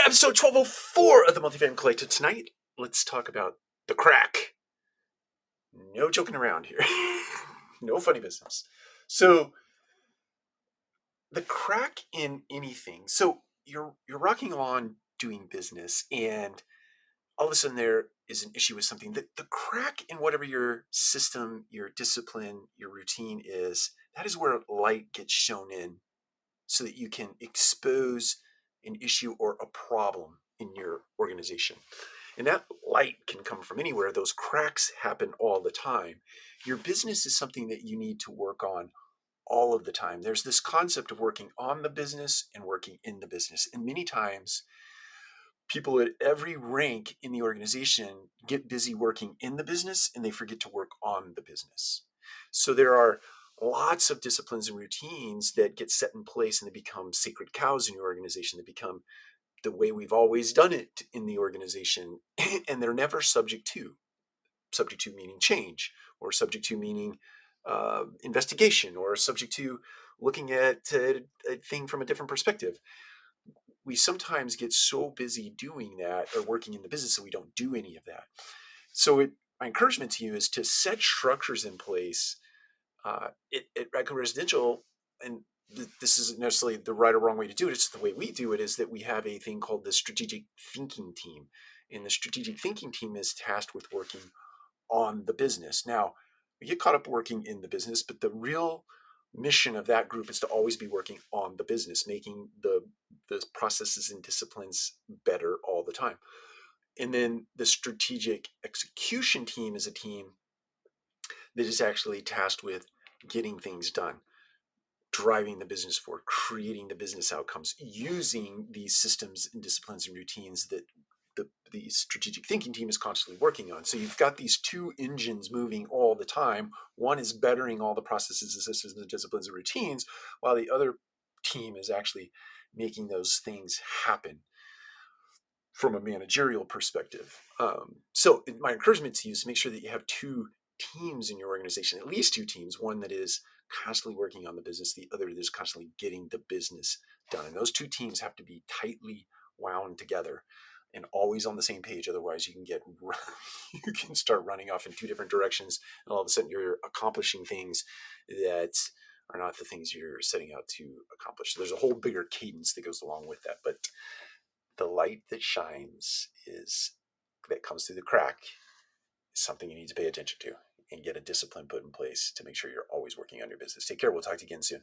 Episode 1204 of the Multifamily Collective tonight. Let's talk about the crack. No joking around here. No funny business. So, the crack in anything. So, you're rocking on doing business, and all of a sudden there is an issue with something. The crack in whatever your system, your discipline, your routine is, that is where light gets shown in so that you can expose an issue or a problem in your organization. And that light can come from anywhere. Those cracks happen all the time. Your business is something that you need to work on all of the time. There's this concept of working on the business and working in the business. And many times, people at every rank in the organization get busy working in the business and they forget to work on the business. So there are lots of disciplines and routines that get set in place and they become sacred cows in your organization. They become the way we've always done it in the organization, and they're never subject to. Subject to meaning change, or subject to meaning investigation, or subject to looking at a thing from a different perspective. We sometimes get so busy doing that or working in the business that we don't do any of that. So my encouragement to you is to set structures in place at Raccoon Residential, and this isn't necessarily the right or wrong way to do it. It's the way we do it, is that we have a thing called the strategic thinking team. And the strategic thinking team is tasked with working on the business. Now, we get caught up working in the business, but the real mission of that group is to always be working on the business, making the processes and disciplines better all the time. And then the strategic execution team is a team that is actually tasked with getting things done, driving the business forward, creating the business outcomes, using these systems and disciplines and routines that the strategic thinking team is constantly working on. So you've got these two engines moving all the time. One is bettering all the processes and systems and disciplines and routines, while the other team is actually making those things happen from a managerial perspective. So my encouragement to you is to make sure that you have two teams in your organization, at least two teams, one that is constantly working on the business, the other that is constantly getting the business done. And those two teams have to be tightly wound together and always on the same page. Otherwise, you can start running off in two different directions, and all of a sudden you're accomplishing things that are not the things you're setting out to accomplish. So there's a whole bigger cadence that goes along with that. But the light that shines that comes through the crack is something you need to pay attention to and get a discipline put in place to make sure you're always working on your business. Take care. We'll talk to you again soon.